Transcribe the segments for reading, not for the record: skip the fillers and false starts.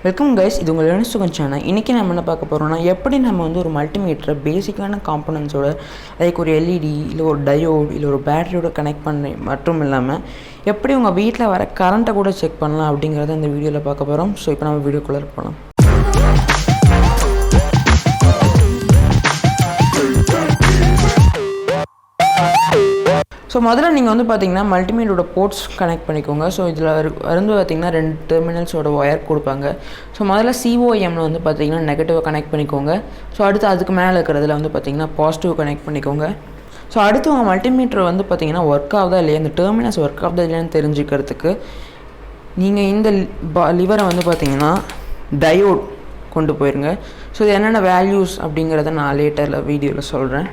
Welcome guys, இது உங்கள் Sukanth channel. இன்றைக்கி நம்ம என்ன பார்க்க போகிறோம்னா, எப்படி நம்ம வந்து ஒரு மல்டிமீட்டரை பேசிக்கான காம்பனன்ட்ஸோட லைக் ஒரு எல்இடி இல்லை ஒரு டயோட் இல்லை ஒரு பேட்டரியோட கனெக்ட் பண்ணி மட்டும் இல்லாமல் எப்படி உங்கள் வீட்டில் வர கரண்ட்டை கூட செக் பண்ணலாம் அப்படிங்கிறத இந்த வீடியோவில் பார்க்க போகிறோம். ஸோ இப்போ நம்ம வீடியோக்குள்ளே போகலாம். ஸோ முதல்ல நீங்கள் வந்து பார்த்தீங்கன்னா மல்டிமீட்டரோட போர்ட்ஸ் கனெக்ட் பண்ணிக்கோங்க. ஸோ இதில் வந்து பார்த்திங்கன்னா 2 டெர்மினல்ஸோட ஒயர் கொடுப்பாங்க. ஸோ முதல்ல சிஓஎம்மில் வந்து பார்த்திங்கன்னா நெகட்டிவை கனெக்ட் பண்ணிக்கோங்க. ஸோ அடுத்து அதுக்கு மேலே இருக்கிறதுல வந்து பார்த்திங்கன்னா பாசிட்டிவ் கனெக்ட் பண்ணிக்கோங்க. ஸோ அடுத்து உங்கள் மல்டிமீட்டர் வந்து பார்த்திங்கன்னா ஒர்க் ஆகுதா இல்லையா, இந்த டெர்மினல்ஸ் ஒர்க் ஆகுதா இல்லையான்னு தெரிஞ்சுக்கிறதுக்கு நீங்கள் இந்த லிவரை வந்து பார்த்திங்கன்னா டயோட் கொண்டு போயிருங்க. ஸோ இது என்னென்ன வேல்யூஸ் அப்படிங்கிறத நான் லேட்டரில் வீடியோவில் சொல்கிறேன்.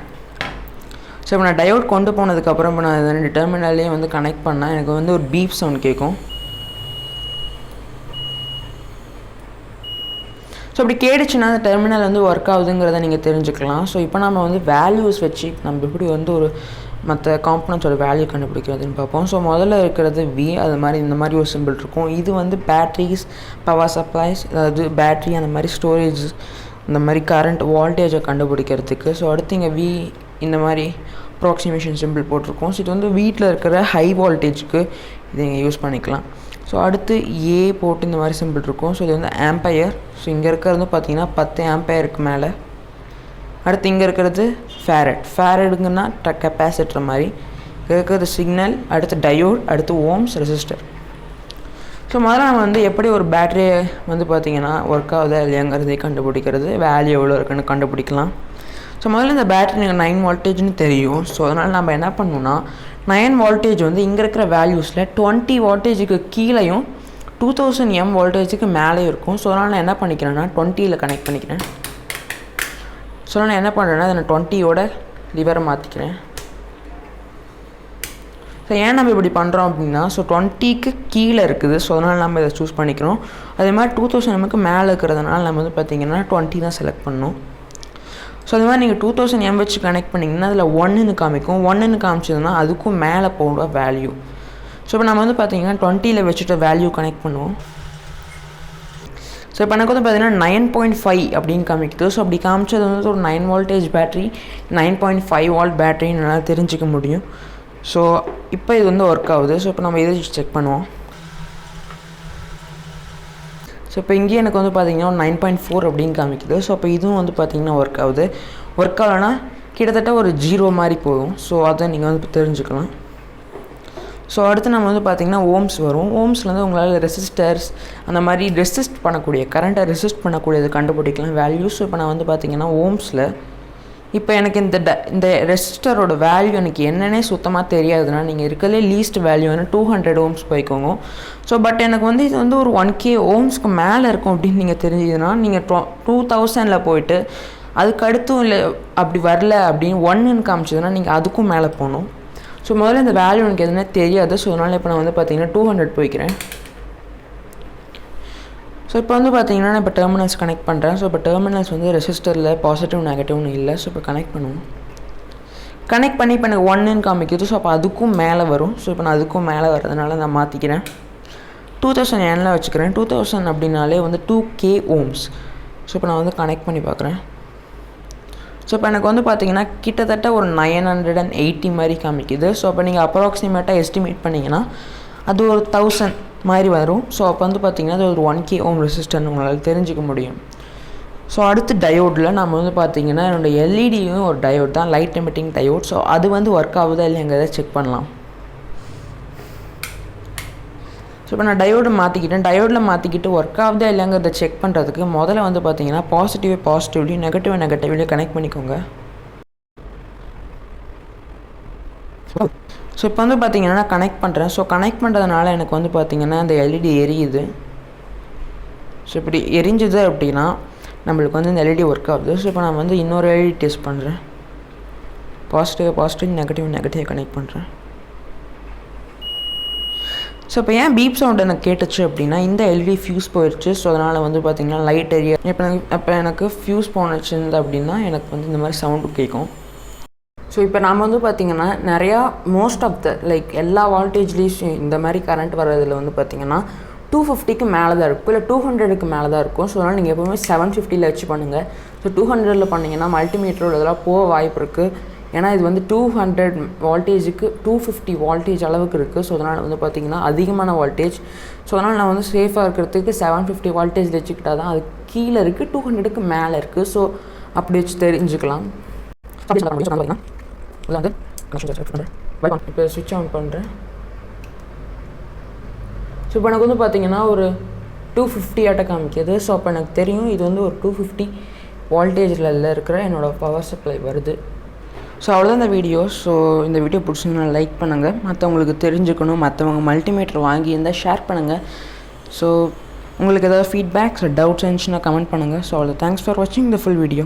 ஸோ இப்போ நான் டயோட் கொண்டு போனதுக்கப்புறம் இப்போ நான் 2 டெர்மினல்லையும் வந்து கனெக்ட் பண்ணால் எனக்கு வந்து ஒரு பீப் சவுண்ட் கேட்கும். ஸோ அப்படி கேட்டுச்சுன்னா அந்த டெர்மினல் வந்து ஒர்க் ஆகுதுங்கிறத நீங்கள் தெரிஞ்சுக்கலாம். ஸோ இப்போ நம்ம வந்து வேல்யூஸ் வச்சு நம்ம எப்படி வந்து ஒரு மற்ற காம்பனன்ட்ஸோட வேல்யூ கண்டுபிடிக்கிறதுன்னு பார்ப்போம். ஸோ முதல்ல இருக்கிறது வி, அது மாதிரி இந்த மாதிரி ஒரு சிம்பிள் இருக்கும். இது வந்து பேட்ரிஸ், பவர் சப்ளைஸ், அதாவது பேட்ரி அந்த மாதிரி ஸ்டோரேஜ், இந்த மாதிரி கரண்ட் வோல்டேஜை கண்டுபிடிக்கிறதுக்கு. ஸோ அடுத்து இங்கே வி இந்த மாதிரி அப்ராக்சிமேஷன் சிம்பிள் போட்டிருக்கோம். ஸோ இது வந்து வீட்டில் இருக்கிற ஹை வோல்டேஜுக்கு இதை நீங்கள் யூஸ் பண்ணிக்கலாம். ஸோ அடுத்து ஏ போட்டு இந்த மாதிரி சிம்பிள் இருக்கும். ஸோ இது வந்து ஆம்பையர். ஸோ இங்கே இருக்கிறது வந்து பார்த்திங்கன்னா 10 ஆம்பையருக்கு மேலே. அடுத்து இங்கே இருக்கிறது ஃபேரடுங்கன்னா கெப்பாசிட்டர் மாதிரி. இருக்கிறது சிக்னல், அடுத்து டயோட், அடுத்து ஓம்ஸ், ரெசிஸ்டர். ஸோ முதல்ல நம்ம வந்து எப்படி ஒரு பேட்டரியை வந்து பார்த்திங்கன்னா ஒர்க் ஆகுதா இல்லையாங்கிறதை கண்டுபிடிக்கிறது, வேல்யூ எவ்வளோ இருக்குன்னு கண்டுபிடிக்கலாம். ஸோ முதல்ல இந்த பேட்டரி நீங்கள் 9 வோல்டேஜ்னு தெரியும். ஸோ அதனால் நம்ம என்ன பண்ணணும்னா 9 வோல்டேஜ் வந்து இங்கே இருக்கிற வேல்யூஸில் 20 வோல்டேஜுக்கு கீழேயும் 2000 எம் வோல்டேஜுக்கு மேலேயும் இருக்கும். ஸோ அதனால் நான் என்ன பண்ணிக்கிறேன்னா 20ல் கனெக்ட் பண்ணிக்கிறேன். ஸோ நான் என்ன பண்ணுறேன்னா அதை நான் 20யோட லிவரை மாற்றிக்கிறேன். ஸோ ஏன் நம்ம இப்படி பண்ணுறோம் அப்படின்னா, ஸோ 20க்கு கீழே இருக்குது. ஸோ அதனால் நம்ம இதை சூஸ் பண்ணிக்கிறோம். அதே மாதிரி 2000 எம்முக்கு மேலே இருக்கிறதுனால நம்ம வந்து பார்த்திங்கன்னா 20 தான் செலக்ட் பண்ணணும். ஸோ அது மாதிரி நீங்கள் 2000 எம் வச்சு கனெக்ட் பண்ணிங்கன்னா அதில் 1ன்னு காமிக்கும். 1ன்னு காமிச்சதுன்னா அதுக்கும் மேலே போகிற வேல்யூ. ஸோ இப்போ நம்ம வந்து பார்த்திங்கன்னா 20ல் வச்சுட்டு வேல்யூ கனெக்ட் பண்ணுவோம். ஸோ இப்போ எனக்கு வந்து பார்த்திங்கன்னா 9.5 அப்படின்னு காமிக்குது. ஸோ அப்படி காமிச்சது வந்து ஒரு 9 வோல்டேஜ் பேட்ரி, 9.5 வோல்ட் பேட்டரின்னு நல்லா தெரிஞ்சிக்க முடியும். ஸோ இப்போ இது வந்து ஒர்க் ஆகுது. ஸோ இப்போ நம்ம இதை செக் பண்ணுவோம். ஸோ இப்போ இங்கேயே எனக்கு வந்து பார்த்திங்கன்னா 9.4 அப்படின்னு காமிக்குது. ஸோ அப்போ இதுவும் வந்து பார்த்திங்கன்னா ஒர்க் ஆகுது. ஒர்க் ஆகலைன்னா கிட்டத்தட்ட ஒரு 0 மாதிரி போகும். ஸோ அதை நீங்கள் வந்து தெரிஞ்சுக்கலாம். ஸோ அடுத்து நம்ம வந்து பார்த்திங்கன்னா ஓம்ஸ் வரும். ஓம்ஸில் வந்து உங்களால் ரெசிஸ்டர்ஸ் அந்த மாதிரி ரெசிஸ்ட் பண்ணக்கூடிய கரண்ட்டை ரெசிஸ்ட் பண்ணக்கூடியது கண்டுபிடிக்கலாம் வேல்யூ. ஸோ இப்போ நான் வந்து பார்த்திங்கன்னா ஓம்ஸில் இப்போ எனக்கு இந்த ரெசிஸ்டரோட வேல்யூ எனக்கு என்னன்னே சுத்தமாக தெரியாதுன்னா நீங்கள் இருக்கிறதுலே லீஸ்ட் வேல்யூ வந்து 200 ஓம்ஸ் போய்க்கோங்க. ஸோ பட் எனக்கு வந்து இது வந்து ஒரு 1K ஓம்ஸ்க்கு மேலே இருக்கும் அப்படின்னு நீங்கள் தெரிஞ்சதுன்னா நீங்கள் 2000ல் போயிட்டு அதுக்கு அடுத்தும் இல்லை அப்படி வரல அப்படின்னு 1ன்னு காமிச்சதுன்னா நீங்கள் அதுக்கும் மேலே போகணும். ஸோ முதல்ல இந்த வேல்யூ எனக்கு எதுனா தெரியாது. ஸோ அதனால் இப்போ நான் வந்து பார்த்திங்கன்னா 200 போய்க்கிறேன். ஸோ இப்போ வந்து பார்த்திங்கன்னா நான் இப்போ டெர்மினல்ஸ் கனெக்ட் பண்ணுறேன். ஸோ இப்போ டெர்மினல்ஸ் வந்து ரெசிஸ்டரில் பாசிட்டிவ் நெகட்டிவ்னு இல்லை. ஸோ இப்போ கனெக்ட் பண்ணுவோம். கனெக்ட் பண்ணி இப்போ எனக்கு 1ன்னு காமிக்குது. ஸோ அப்போ அதுக்கும் மேலே வரும். ஸோ இப்போ நான் அதுக்கும் மேலே வர்றதுனால நான் மாற்றிக்கிறேன். 2000 எண்ணில் வச்சுக்கிறேன். 2000 அப்படின்னாலே வந்து 2K ஓம்ஸ். ஸோ இப்போ நான் வந்து கனெக்ட் பண்ணி பார்க்குறேன். ஸோ இப்போ எனக்கு வந்து பார்த்திங்கன்னா கிட்டத்தட்ட ஒரு 980 மாதிரி காமிக்குது. ஸோ அப்போ நீங்கள் அப்ராக்சிமேட்டாக எஸ்டிமேட் பண்ணிங்கன்னா அது ஒரு 1000 மாதிரி வரும். ஸோ அப்போ வந்து பார்த்திங்கன்னா அது ஒரு 1K ஓம் ரெசிஸ்டர்னு உங்களால் தெரிஞ்சிக்க முடியும். ஸோ அடுத்து டயோடில் நம்ம வந்து பார்த்திங்கன்னா என்னோடய எல்இடியும் ஒரு டயோட் தான், லைட் எமிட்டிங் டயோட். ஸோ அது வந்து ஒர்க் ஆகுதா இல்லைங்கிறத செக் பண்ணலாம். ஸோ இப்போ நான் டயோடு மாற்றிக்கிட்டேன். டயோடில் மாற்றிக்கிட்டு ஒர்க் ஆகுதா இல்லைங்கிறத செக் பண்ணுறதுக்கு முதல்ல வந்து பார்த்திங்கன்னா பாசிட்டிவ்லி நெகட்டிவ்லி கனெக்ட் பண்ணிக்கோங்க. ஸோ இப்போ வந்து பார்த்திங்கன்னா நான் கனெக்ட் பண்ணுறேன். ஸோ கனெக்ட் பண்ணுறதுனால எனக்கு வந்து பார்த்திங்கன்னா அந்த எல்இடி எரியுது. ஸோ இப்படி எரிஞ்சுது அப்படின்னா நம்மளுக்கு வந்து இந்த எல்இடி ஒர்க் ஆகுது. ஸோ இப்போ நான் வந்து இன்னொரு எல்இடி டெஸ்ட் பண்ணுறேன். பாசிட்டிவ் நெகட்டிவ் கனெக்ட் பண்ணுறேன். ஸோ இப்போ ஏன் பீப் சவுண்ட் எனக்கு கேட்டுச்சு அப்படின்னா இந்த எல்இடி ஃபியூஸ் போயிடுச்சு. ஸோ அதனால் வந்து பார்த்திங்கன்னா லைட் எரிய இப்போ எனக்கு ஃபியூஸ் போனச்சுருந்து அப்படின்னா எனக்கு வந்து இந்த மாதிரி சவுண்டு கேட்கும். ஸோ இப்போ நம்ம வந்து பார்த்திங்கன்னா நிறையா மோஸ்ட் ஆஃப் த லைக் எல்லா வால்டேஜ்லேயும் இந்த மாதிரி கரண்ட் வர்றதில் வந்து பார்த்திங்கன்னா 250க்கு மேலே தான் இருக்கும், இல்லை 200க்கு மேலே தான் இருக்கும். ஸோ அதனால் நீங்கள் எப்போவுமே 750 வச்சு பண்ணுங்கள். ஸோ 200 பண்ணிங்கன்னா மல்டிமீட்டரோட இதெல்லாம் போக வாய்ப்பு இருக்குது. ஏன்னா இது வந்து 200 வோல்டேஜுக்கு 250 வோல்டேஜ் அளவுக்கு இருக்குது. ஸோ அதனால் வந்து பார்த்திங்கன்னா அதிகமான வோல்டேஜ். ஸோ அதனால் நான் வந்து சேஃபாக இருக்கிறதுக்கு 750 வோல்டேஜ் வச்சுக்கிட்டால் தான் அது கீழே இருக்குது, 200க்கு மேலே இருக்குது. ஸோ அப்படி வச்சு தெரிஞ்சுக்கலாம். வந்து இப்போ சுவிட்ச் ஆன் பண்ணுறேன். ஸோ இப்போ எனக்கு வந்து பார்த்திங்கன்னா ஒரு 250 ஆட்ட காமிக்கிது. ஸோ அப்போ எனக்கு தெரியும் இது வந்து ஒரு 250 வோல்டேஜில் இருக்கிற என்னோடய பவர் சப்ளை வருது. ஸோ அவ்வளோதான் இந்த வீடியோ. ஸோ இந்த வீடியோ பிடிச்சிங்கன்னா லைக் பண்ணுங்கள், மற்றவங்களுக்கு தெரிஞ்சுக்கணும், மற்றவங்க மல்டிமீட்டர் வாங்கியிருந்தால் ஷேர் பண்ணுங்கள். ஸோ உங்களுக்கு ஏதாவது ஃபீட்பேக்ஸ் டவுட்ஸ் இருந்துச்சுன்னா கமெண்ட் பண்ணுங்கள். ஸோ அவ்வளோ, தேங்க்ஸ் ஃபார் வாட்சிங் த ஃபுல் வீடியோ.